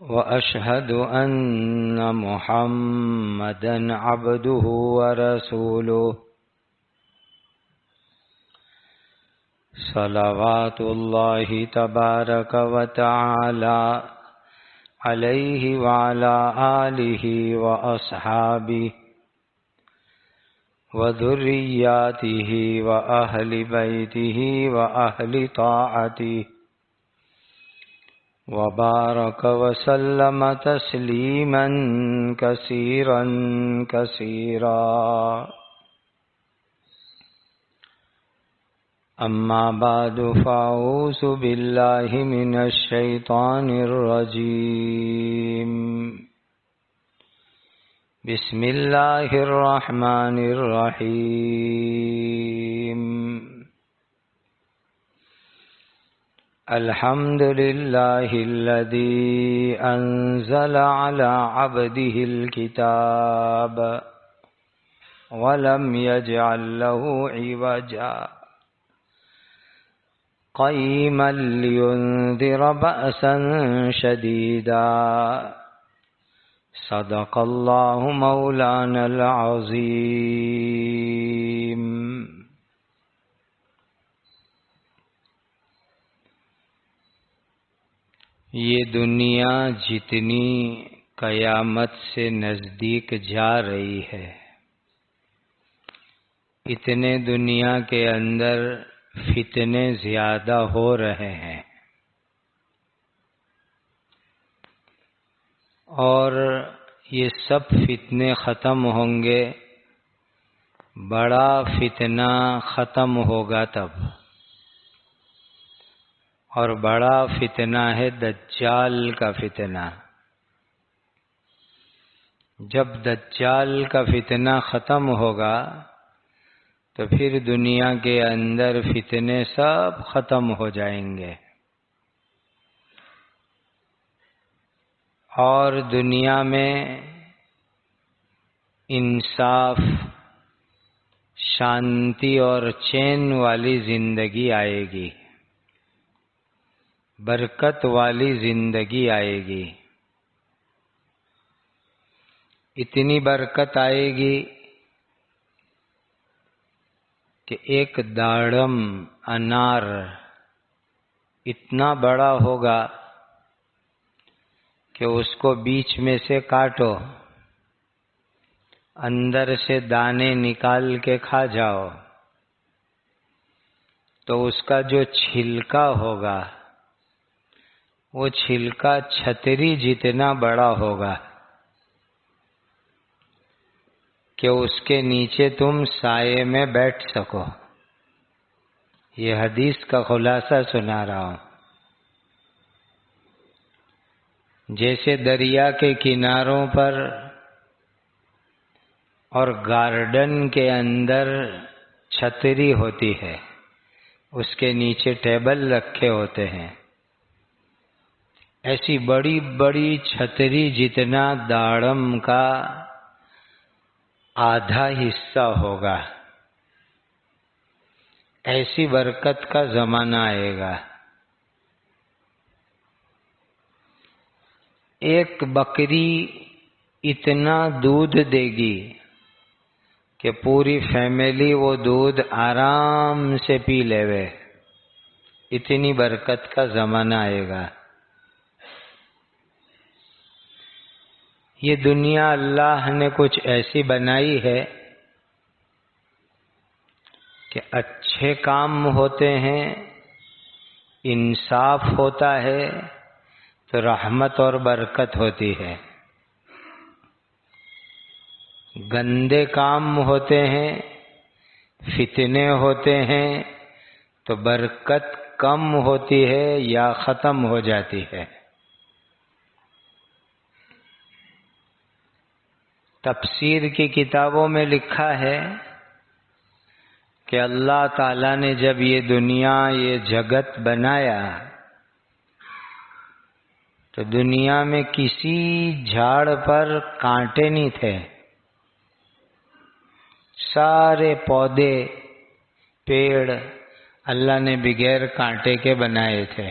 وأشهد أن محمدًا عبده ورسوله صلوات الله تبارك وتعالى عليه وعلى آله وأصحابه وذرياته وأهل بيته وأهل طاعته وبارك وسلم تسليما كثيرا كثيرا. أما بعد فأعوذ بالله من الشيطان الرجيم. بسم الله الرحمن الرحيم. الحمد لله الذي أنزل على عبده الكتاب ولم يجعل له عوجا قيما لينذر بأسا شديدا. صدق الله مولانا العظيم. یہ دنیا جتنی قیامت سے نزدیک جا رہی ہے اتنے دنیا کے اندر فتنے زیادہ ہو رہے ہیں، اور یہ سب فتنے ختم ہوں گے. بڑا فتنہ ختم ہوگا تب، اور بڑا فتنہ ہے دجال کا فتنہ. جب دجال کا فتنہ ختم ہوگا تو پھر دنیا کے اندر فتنے سب ختم ہو جائیں گے، اور دنیا میں انصاف، شانتی اور چین والی زندگی آئے گی، برکت والی زندگی آئے گی. اتنی برکت آئے گی کہ ایک داڑم انار اتنا بڑا ہوگا کہ اس کو بیچ میں سے کاٹو، اندر سے دانے نکال کے کھا جاؤ تو اس کا جو چھلکا ہوگا وہ چھلکا چھتری جتنا بڑا ہوگا کہ اس کے نیچے تم سائے میں بیٹھ سکو. یہ حدیث کا خلاصہ سنا رہا ہوں. جیسے دریا کے کناروں پر اور گارڈن کے اندر چھتری ہوتی ہے، اس کے نیچے ٹیبل رکھے ہوتے ہیں، ایسی بڑی بڑی چھتری جتنا داڑم کا آدھا حصہ ہوگا. ایسی برکت کا زمانہ آئے گا. ایک بکری اتنا دودھ دے گی کہ پوری فیملی وہ دودھ آرام سے پی لیوے. اتنی برکت کا زمانہ آئے گا. یہ دنیا اللہ نے کچھ ایسی بنائی ہے کہ اچھے کام ہوتے ہیں، انصاف ہوتا ہے تو رحمت اور برکت ہوتی ہے. گندے کام ہوتے ہیں، فتنے ہوتے ہیں تو برکت کم ہوتی ہے یا ختم ہو جاتی ہے. تفسیر کی کتابوں میں لکھا ہے کہ اللہ تعالیٰ نے جب یہ دنیا، یہ جگت بنایا تو دنیا میں کسی جھاڑ پر کانٹے نہیں تھے. سارے پودے، پیڑ اللہ نے بغیر کانٹے کے بنائے تھے.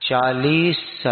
40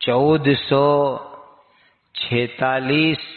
1446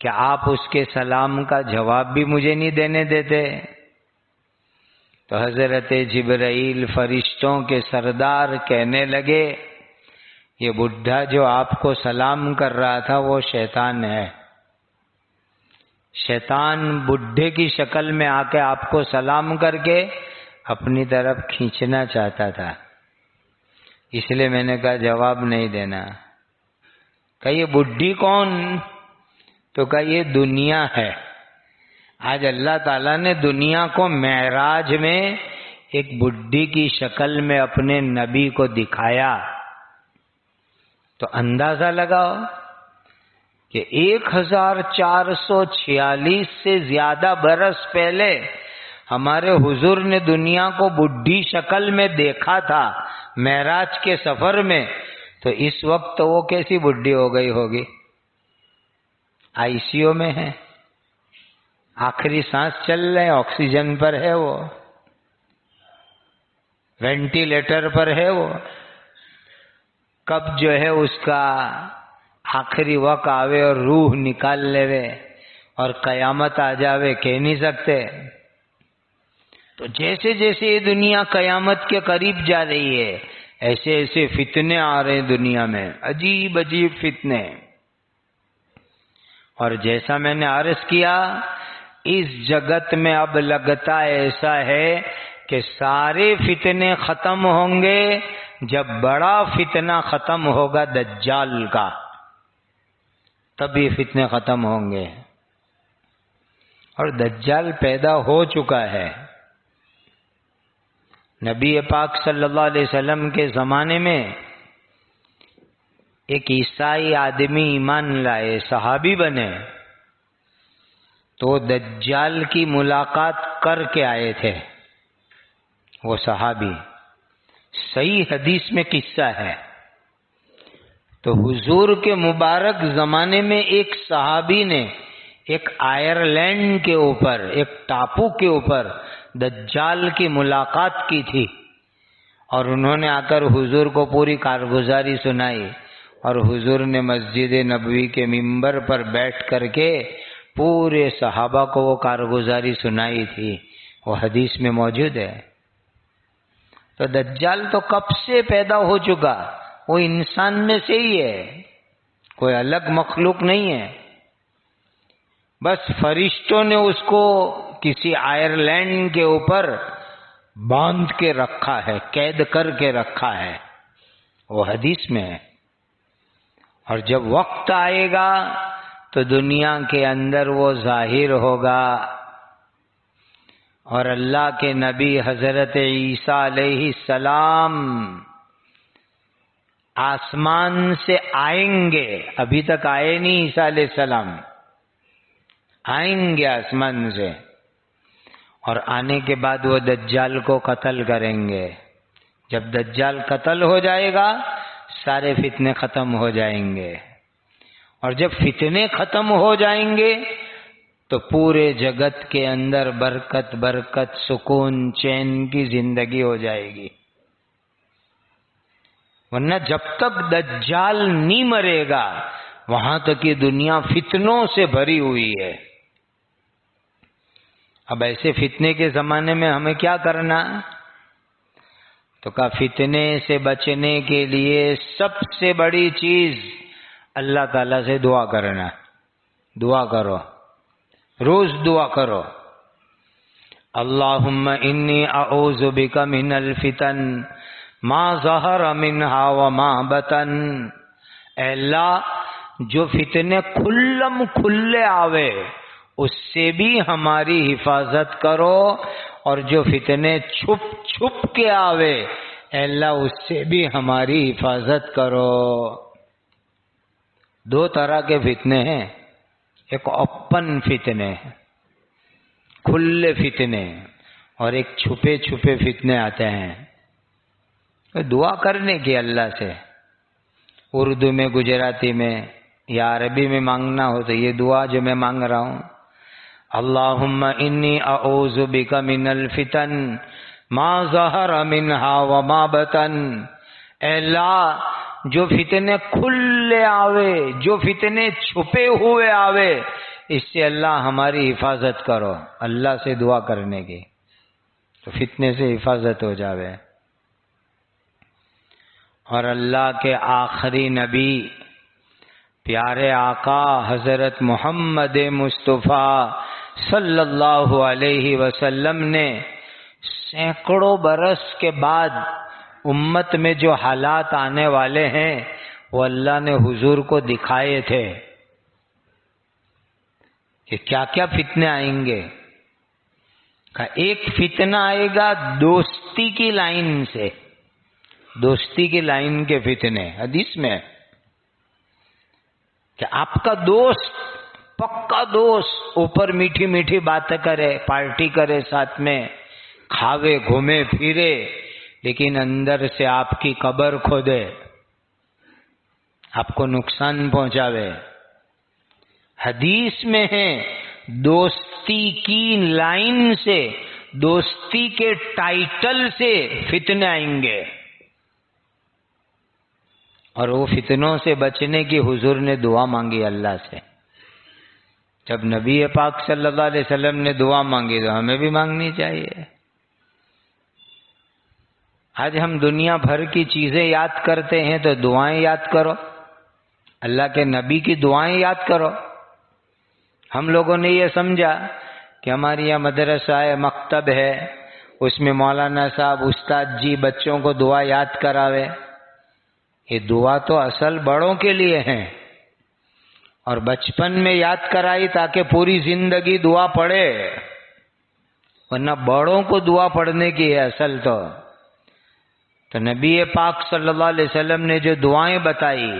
کہ آپ اس کے سلام کا جواب بھی مجھے نہیں دینے دیتے؟ تو حضرت جبرائیل فرشتوں کے سردار کہنے لگے یہ بڈھا جو آپ کو سلام کر رہا تھا وہ شیطان ہے. شیطان بڈھے کی شکل میں آ کے آپ کو سلام کر کے اپنی طرف کھینچنا چاہتا تھا، اس لیے میں نے کہا جواب نہیں دینا. کہ یہ بڈھی کون؟ تو کہا یہ دنیا ہے. آج اللہ تعالیٰ نے دنیا کو معراج میں ایک بڈھی کی شکل میں اپنے نبی کو دکھایا. تو اندازہ لگاؤ کہ 1446 سے زیادہ برس پہلے ہمارے حضور نے دنیا کو بڈھی شکل میں دیکھا تھا معراج کے سفر میں، تو اس وقت تو وہ کیسی بڈھی ہو گئی ہوگی؟ آئی سی یو میں ہے، آخری سانس چل رہے، آکسیجن پر ہے، وہ وینٹیلیٹر پر ہے. وہ کب جو ہے اس کا آخری وقت آوے اور روح نکال لے اور قیامت آ جاوے کہہ نہیں سکتے. تو جیسے جیسے یہ دنیا قیامت کے قریب جا رہی ہے ایسے ایسے فتنے آ رہے ہیں دنیا میں، عجیب عجیب فتنے. اور جیسا میں نے عرض کیا اس جگت میں اب لگتا ایسا ہے کہ سارے فتنے ختم ہوں گے جب بڑا فتنہ ختم ہوگا دجال کا، تب یہ فتنے ختم ہوں گے. اور دجال پیدا ہو چکا ہے. نبی پاک صلی اللہ علیہ وسلم کے زمانے میں ایک عیسائی آدمی ایمان لائے، صحابی بنے، تو دجال کی ملاقات کر کے آئے تھے. وہ صحابی صحیح حدیث میں قصہ ہے. تو حضور کے مبارک زمانے میں ایک صحابی نے ایک آئرلینڈ کے اوپر ایک ٹاپو کے اوپر دجال کی ملاقات کی تھی، اور انہوں نے آ کر حضور کو پوری کارگزاری سنائی، اور حضور نے مسجد نبوی کے ممبر پر بیٹھ کر کے پورے صحابہ کو وہ کارگزاری سنائی تھی. وہ حدیث میں موجود ہے. تو دجال تو کب سے پیدا ہو چکا، وہ انسان میں سے ہی ہے، کوئی الگ مخلوق نہیں ہے. بس فرشتوں نے اس کو کسی آئرلینڈ کے اوپر باندھ کے رکھا ہے، قید کر کے رکھا ہے. وہ حدیث میں ہے. اور جب وقت آئے گا تو دنیا کے اندر وہ ظاہر ہوگا، اور اللہ کے نبی حضرت عیسیٰ علیہ السلام آسمان سے آئیں گے. ابھی تک آئے نہیں عیسیٰ علیہ السلام، آئیں گے آسمان سے، اور آنے کے بعد وہ دجال کو قتل کریں گے. جب دجال قتل ہو جائے گا سارے فتنے ختم ہو جائیں گے، اور جب فتنے ختم ہو جائیں گے تو پورے جگت کے اندر برکت برکت سکون چین کی زندگی ہو جائے گی. ورنہ جب تک دجال نہیں مرے گا وہاں تک یہ دنیا فتنوں سے بھری ہوئی ہے. اب ایسے فتنے کے زمانے میں ہمیں کیا کرنا؟ تو کہا فتنے سے بچنے کے لیے سب سے بڑی چیز اللہ تعالیٰ سے دعا کرنا. دعا کرو، روز دعا کرو. اللہم انی اعوذ بک من الفتن ما ظہر منہا وما بطن. اے اللہ جو فتنے کھلم کھلے آوے اس سے بھی ہماری حفاظت کرو، اور جو فتنے چھپ چھپ کے آوے اے اللہ اس سے بھی ہماری حفاظت کرو. دو طرح کے فتنے ہیں، ایک اوپن فتنے کھلے فتنے، اور ایک چھپے چھپے فتنے آتے ہیں. دعا کرنے کی اللہ سے، اردو میں، گجراتی میں یا عربی میں مانگنا ہو تو یہ دعا جو میں مانگ رہا ہوں، اللہم انی اعوذ بک من الفتن ما ظہر منہا وما بطن. اے اللہ جو فتنے کھلے آوے، جو فتنے چھپے ہوئے آوے اس سے اللہ ہماری حفاظت کرو، اللہ سے دعا کرنے کی، تو فتنے سے حفاظت ہو جاوے۔ اور اللہ کے آخری نبی پیارے آقا حضرت محمد مصطفیٰ صلی اللہ علیہ وسلم نے سینکڑوں برس کے بعد امت میں جو حالات آنے والے ہیں وہ اللہ نے حضور کو دکھائے تھے کہ کیا کیا فتنے آئیں گے۔ ایک فتنہ آئے گا دوستی کی لائن سے، دوستی کی لائن کے فتنے، حدیث میں کہ آپ کا دوست، پکا دوست، اوپر میٹھی میٹھی باتیں کرے، پارٹی کرے، ساتھ میں کھاوے، گھومے پھرے، لیکن اندر سے آپ کی قبر کھودے، آپ کو نقصان پہنچاوے۔ حدیث میں ہے دوستی کی لائن سے، دوستی کے ٹائٹل سے فتنے آئیں گے، اور وہ فتنوں سے بچنے کی حضور نے دعا مانگی اللہ سے۔ جب نبی پاک صلی اللہ علیہ وسلم نے دعا مانگی تو ہمیں بھی مانگنی چاہیے۔ آج ہم دنیا بھر کی چیزیں یاد کرتے ہیں تو دعائیں یاد کرو، اللہ کے نبی کی دعائیں یاد کرو۔ ہم لوگوں نے یہ سمجھا کہ ہمارے یہاں مدرسہ ہے، مکتب ہے، اس میں مولانا صاحب، استاد جی بچوں کو دعا یاد کراوے۔ یہ دعا تو اصل بڑوں کے لیے ہے، اور بچپن میں یاد کرائی تاکہ پوری زندگی دعا پڑھے، ورنہ بڑوں کو دعا پڑھنے کی ہے اصل تو نبی پاک صلی اللہ علیہ وسلم نے جو دعائیں بتائی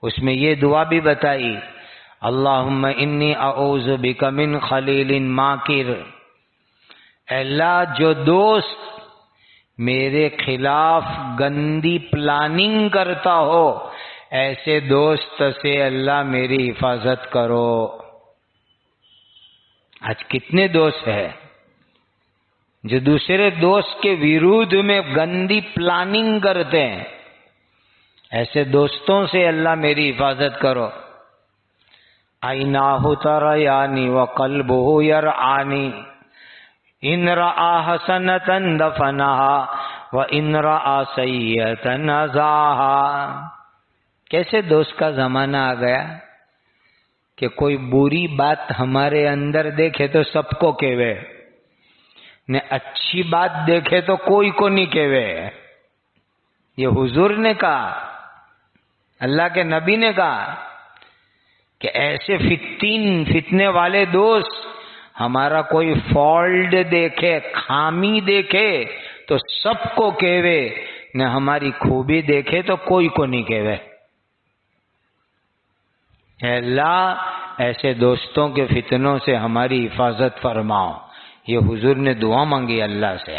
اس میں یہ دعا بھی بتائی، اللہم انی اعوذ بک من خلیل ماکر، اے اللہ جو دوست میرے خلاف گندی پلاننگ کرتا ہو ایسے دوست سے اللہ میری حفاظت کرو۔ آج کتنے دوست ہیں جو دوسرے دوست کے ویرودھ میں گندی پلاننگ کرتے ہیں، ایسے دوستوں سے اللہ میری حفاظت کرو۔ عیناہ تریانی وقلبہ یرعانی ان رآ حسنۃ دفنہا وان رآ سیئۃ ازاہا۔ کیسے دوست کا زمانہ آ گیا کہ کوئی بری بات ہمارے اندر دیکھے تو سب کو کہوے، نے اچھی بات دیکھے تو کوئی کو نہیں کہوے۔ یہ حضور نے کہا، اللہ کے نبی نے کہا کہ ایسے فتنے والے دوست ہمارا کوئی فالٹ دیکھے، خامی دیکھے تو سب کو کہوے، نہ ہماری خوبی دیکھے تو کوئی کو نہیں کہوے۔ اے اللہ ایسے دوستوں کے فتنوں سے ہماری حفاظت فرماؤ۔ یہ حضور نے دعا مانگی اللہ سے،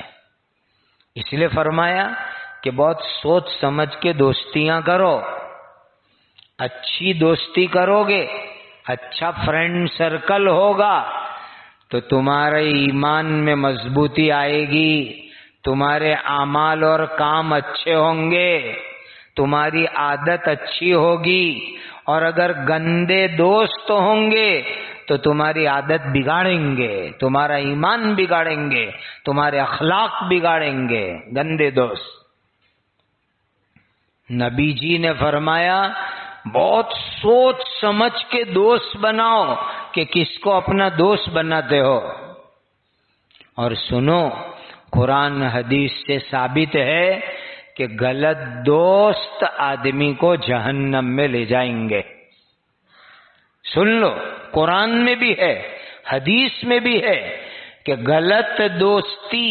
اس لیے فرمایا کہ بہت سوچ سمجھ کے دوستیاں کرو، اچھی دوستی کرو گے، اچھا فرینڈ سرکل ہوگا تو تمہارے ایمان میں مضبوطی آئے گی، تمہارے اعمال اور کام اچھے ہوں گے، تمہاری عادت اچھی ہوگی، اور اگر گندے دوست ہوں گے تو تمہاری عادت بگاڑیں گے، تمہارا ایمان بگاڑیں گے، تمہارے اخلاق بگاڑیں گے گندے دوست۔ نبی جی نے فرمایا بہت سوچ سمجھ کے دوست بناؤ کہ کس کو اپنا دوست بناتے ہو۔ اور سنو، قرآن حدیث سے ثابت ہے کہ غلط دوست آدمی کو جہنم میں لے جائیں گے۔ سن لو، قرآن میں بھی ہے، حدیث میں بھی ہے کہ غلط دوستی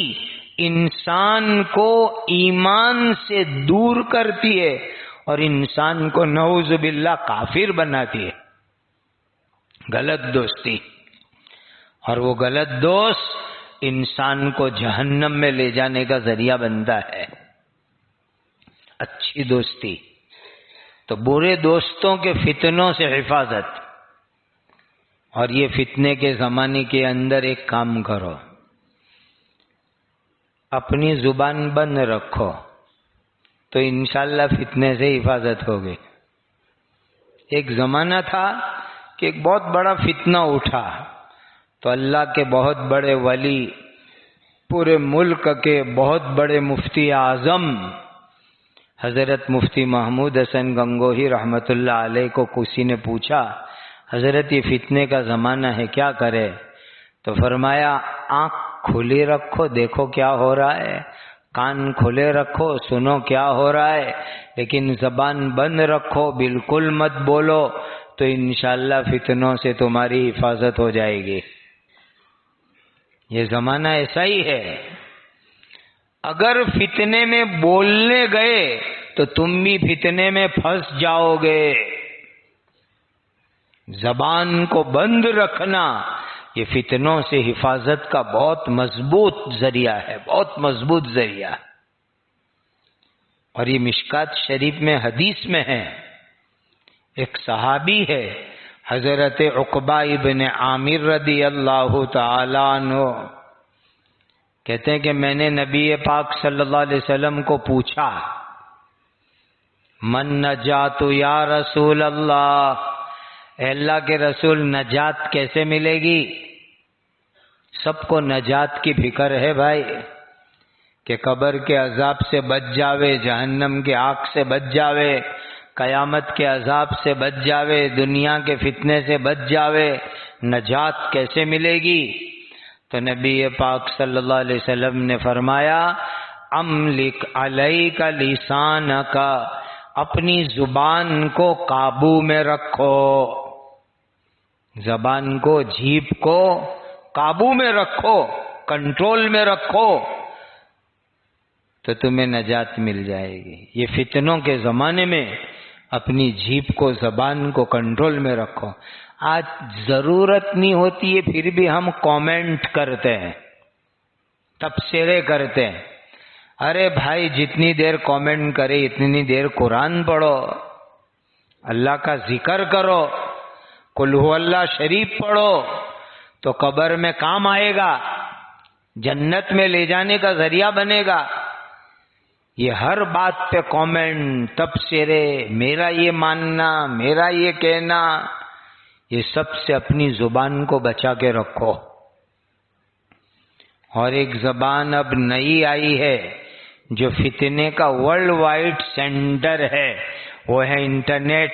انسان کو ایمان سے دور کرتی ہے اور انسان کو نعوذ باللہ کافر بناتی ہے، غلط دوستی۔ اور وہ غلط دوست انسان کو جہنم میں لے جانے کا ذریعہ بنتا ہے۔ اچھی دوستی تو برے دوستوں کے فتنوں سے حفاظت۔ اور یہ فتنے کے زمانے کے اندر ایک کام کرو، اپنی زبان بند رکھو تو انشاءاللہ فتنے سے حفاظت ہوگی۔ ایک زمانہ تھا کہ ایک بہت بڑا فتنہ اٹھا، تو اللہ کے بہت بڑے ولی، پورے ملک کے بہت بڑے مفتی اعظم حضرت مفتی محمود حسن گنگوہی رحمت اللہ علیہ کو کسی نے پوچھا، حضرت یہ فتنے کا زمانہ ہے، کیا کرے؟ تو فرمایا آنکھ کھلی رکھو، دیکھو کیا ہو رہا ہے، کان کھلے رکھو، سنو کیا ہو رہا ہے، لیکن زبان بند رکھو، بالکل مت بولو، تو انشاءاللہ فتنوں سے تمہاری حفاظت ہو جائے گی۔ یہ زمانہ ایسا ہی ہے، اگر فتنے میں بولنے گئے تو تم بھی فتنے میں پھنس جاؤ گے۔ زبان کو بند رکھنا یہ فتنوں سے حفاظت کا بہت مضبوط ذریعہ ہے، بہت مضبوط ذریعہ، اور یہ مشکات شریف میں حدیث میں ہے۔ ایک صحابی ہے حضرت عقبہ ابن عامر رضی اللہ تعالی عنہ، کہتے ہیں کہ میں نے نبی پاک صلی اللہ علیہ وسلم کو پوچھا، من نجات یا رسول اللہ، اے اللہ کے رسول نجات کیسے ملے گی؟ سب کو نجات کی فکر ہے بھائی، کہ قبر کے عذاب سے بچ جاوے، جہنم کے آگ سے بچ جاوے، قیامت کے عذاب سے بچ جاوے، دنیا کے فتنے سے بچ جاوے، نجات کیسے ملے گی؟ تو نبی پاک صلی اللہ علیہ وسلم نے فرمایا، املک علیک لسانک، اپنی زبان کو قابو میں رکھو، زبان کو، جیب کو قابو میں رکھو، کنٹرول میں رکھو، تو تمہیں نجات مل جائے گی۔ یہ فتنوں کے زمانے میں اپنی جیب کو، زبان کو کنٹرول میں رکھو۔ آج ضرورت نہیں ہوتی ہے پھر بھی ہم کامنٹ کرتے ہیں، تبصرے کرتے ہیں۔ ارے بھائی جتنی دیر کامنٹ کرے اتنی دیر قرآن پڑھو، اللہ کا ذکر کرو، قل ہو اللہ شریف پڑھو، تو قبر میں کام آئے گا، جنت میں لے جانے کا ذریعہ بنے گا۔ یہ ہر بات پہ کامنٹ، تبصرے، میرا یہ ماننا، میرا یہ کہنا، یہ سب سے اپنی زبان کو بچا کے رکھو۔ اور ایک زبان اب نئی آئی ہے جو فتنے کا ورلڈ وائڈ سینٹر ہے، وہ ہے انٹرنیٹ۔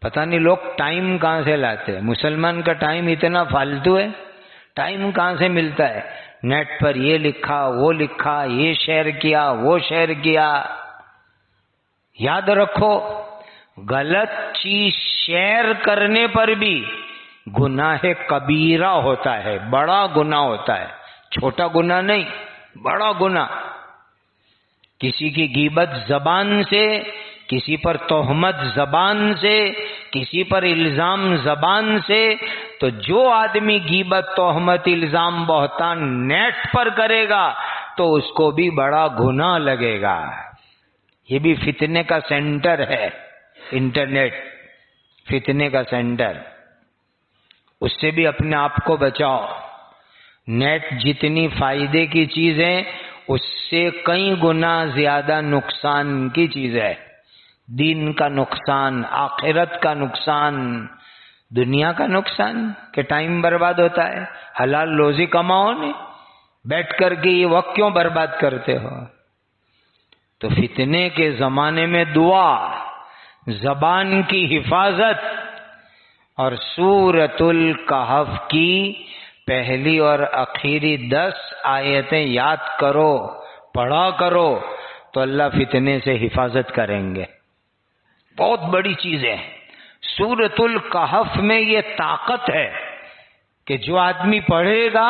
پتہ نہیں لوگ ٹائم کہاں سے لاتے ہیں، مسلمان کا ٹائم اتنا فالتو ہے، ٹائم کہاں سے ملتا ہے؟ نیٹ پر یہ لکھا، وہ لکھا، یہ شیئر کیا، وہ شیئر کیا۔ یاد رکھو غلط چیز شیئر کرنے پر بھی گناہ کبیرہ ہوتا ہے، بڑا گناہ ہوتا ہے، چھوٹا گناہ نہیں، بڑا گناہ۔ کسی کی غیبت زبان سے، کسی پر تہمت زبان سے، کسی پر الزام زبان سے، تو جو آدمی غیبت، تہمت، الزام، بہتان نیٹ پر کرے گا تو اس کو بھی بڑا گناہ لگے گا۔ یہ بھی فتنے کا سینٹر ہے، انٹرنیٹ فتنے کا سینٹر، اس سے بھی اپنے آپ کو بچاؤ۔ نیٹ جتنی فائدے کی چیز ہے اس سے کئی گنا زیادہ نقصان کی چیز ہے، دین کا نقصان، آخرت کا نقصان، دنیا کا نقصان کہ ٹائم برباد ہوتا ہے۔ حلال روزی کماؤ، نہیں بیٹھ کر کے یہ وقت کیوں برباد کرتے ہو؟ تو فتنے کے زمانے میں دعا، زبان کی حفاظت، اور سورۃ الکہف کی پہلی اور آخری 10 آیتیں یاد کرو، پڑھا کرو، تو اللہ فتنے سے حفاظت کریں گے۔ بہت بڑی چیز ہے سورۃ الکہف میں، یہ طاقت ہے کہ جو آدمی پڑھے گا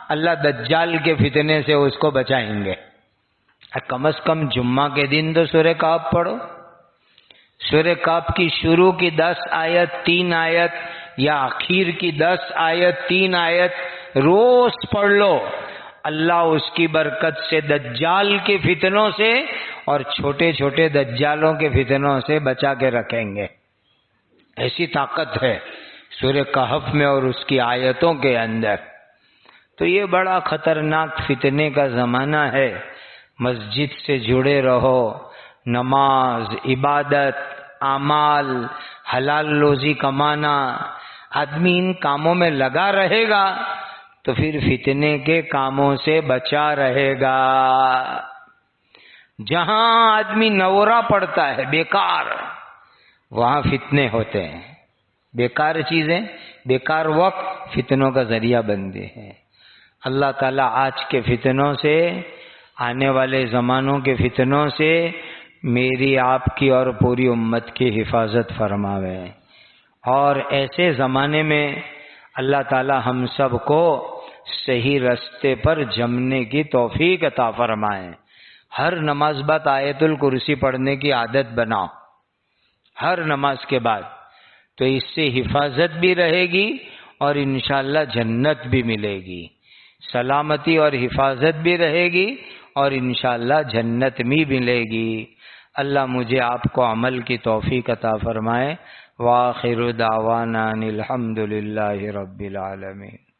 اللہ دجال کے فتنے سے اس کو بچائیں گے۔ کم از کم جمعہ کے دن تو سورہ کہف پڑھو۔ سورہ کہف کی شروع کی 10 آیت، 3 آیت، یا آخر کی 10 آیت، 3 آیت روز پڑھ لو، اللہ اس کی برکت سے دجال کے فتنوں سے اور چھوٹے چھوٹے دجالوں کے فتنوں سے بچا کے رکھیں گے۔ ایسی طاقت ہے سورہ کہف میں اور اس کی آیتوں کے اندر۔ تو یہ بڑا خطرناک فتنے کا زمانہ ہے۔ مسجد سے جڑے رہو، نماز، عبادت، اعمال حلال روزی کمانا، آدمی ان کاموں میں لگا رہے گا تو پھر فتنے کے کاموں سے بچا رہے گا۔ جہاں آدمی نورا پڑتا ہے بیکار، وہاں فتنے ہوتے ہیں۔ بیکار چیزیں، بیکار وقت فتنوں کا ذریعہ بنتے ہیں۔ اللہ تعالیٰ آج کے فتنوں سے، آنے والے زمانوں کے فتنوں سے میری، آپ کی اور پوری امت کی حفاظت فرماوے، اور ایسے زمانے میں اللہ تعالیٰ ہم سب کو صحیح راستے پر جمنے کی توفیق عطا فرمائے۔ ہر نماز بعد آیت الکرسی پڑھنے کی عادت بناؤ، ہر نماز کے بعد، تو اس سے حفاظت بھی رہے گی اور انشاءاللہ جنت بھی ملے گی، سلامتی اور حفاظت بھی رہے گی اور انشاءاللہ جنت بھی ملے گی۔ اللہ مجھے آپ کو عمل کی توفیق عطا فرمائے۔ وآخر دعوانا الحمد للہ رب العالمین۔